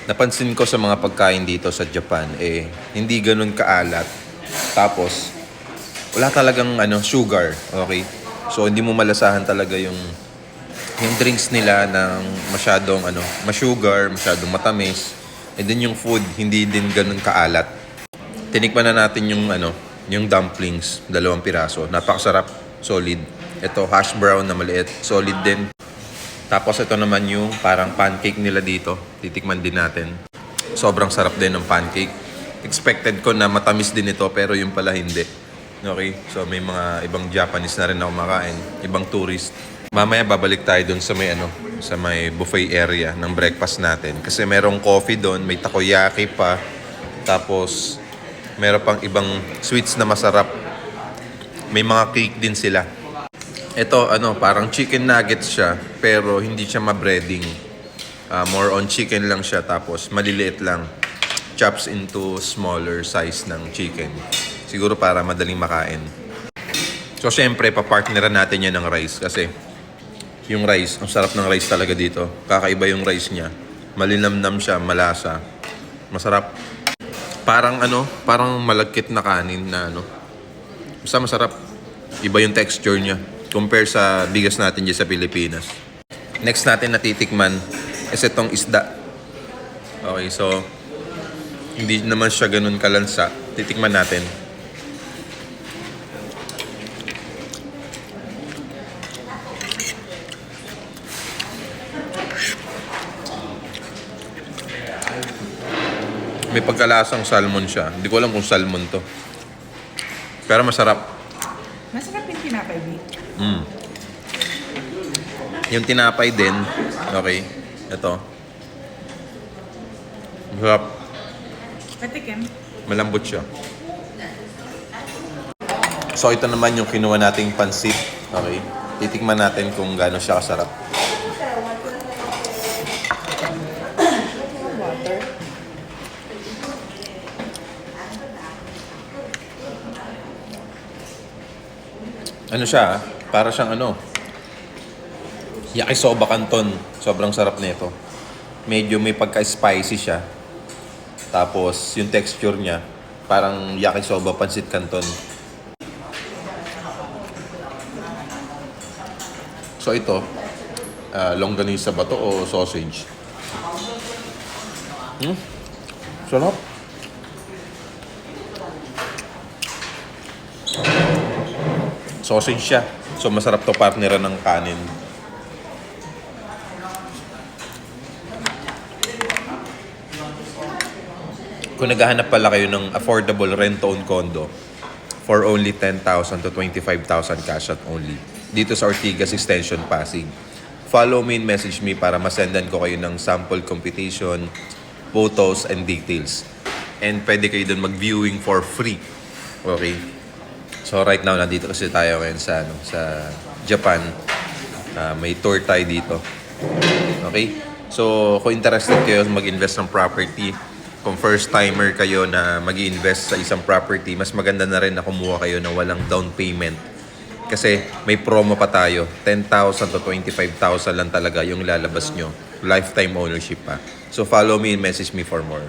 napansin ko sa mga pagkain dito sa Japan, hindi ganun kaalat. Tapos, wala talagang sugar, okay? So, hindi mo malasahan talaga yung drinks nila ng masyadong ma-sugar, masyadong matamis. And then yung food, hindi din ganun kaalat. Tinikman na natin yung dumplings, 2 piraso. Napakasarap, solid. Ito, hash brown na maliit, solid din. Tapos ito naman yung parang pancake nila dito. Titikman din natin. Sobrang sarap din ng pancake. Expected ko na matamis din ito pero yung pala hindi. Okay? So may mga ibang Japanese na rin na kumakain. Ibang tourist. Mamaya babalik tayo dun sa may buffet area ng breakfast natin. Kasi merong coffee doon, may takoyaki pa. Tapos meron pang ibang sweets na masarap. May mga cake din sila. Ito, parang chicken nuggets siya, pero hindi siya ma-breading. More on chicken lang siya, tapos maliliit lang. Chops into smaller size ng chicken. Siguro para madaling makain. So, syempre, papartneran natin yan ng rice. Kasi, yung rice, ang sarap ng rice talaga dito. Kakaiba yung rice niya. Malinamnam siya, malasa. Masarap. Parang malagkit na kanin na Basta masarap. Iba yung texture niya. Compare sa bigas natin dyan sa Pilipinas. Next natin natitikman is itong isda. Okay, so hindi naman siya ganun kalansa. Titikman natin. May pagkalasang salmon siya. Hindi ko alam kung salmon to. Pero masarap. Masarap yung tinapay, B. Yung tinapay din, okay, ito. Masarap. Patikim. Malambot siya. So ito naman yung kinuha nating pansit. Okay. Titikman natin kung gaano siya kasarap. Water. Siya, para siyang yakisoba canton. Sobrang sarap nito. Medyo may pagka-spicy siya. Tapos yung texture niya, parang yakisoba pansit canton. So ito, longganisa ba to o sausage? Sarap. Sausage siya. So masarap to partneran ng kanin. Kung naghahanap pala kayo ng affordable rent-own condo for only 10,000 to 25,000 cash out only. Dito sa Ortigas Extension, Pasig. Follow me and message me para masendan ko kayo ng sample computation, photos, and details. And pwede kayo dun mag-viewing for free. Okay? So right now, nandito kasi tayo ngayon sa Japan. May tour tayo dito. Okay? So kung interested kayo mag-invest ng property, kung first timer kayo na mag-i-invest sa isang property, mas maganda na rin na kumuha kayo ng walang down payment. Kasi may promo pa tayo. 10,000 to 25,000 lang talaga yung lalabas nyo. Lifetime ownership pa. So follow me and message me for more.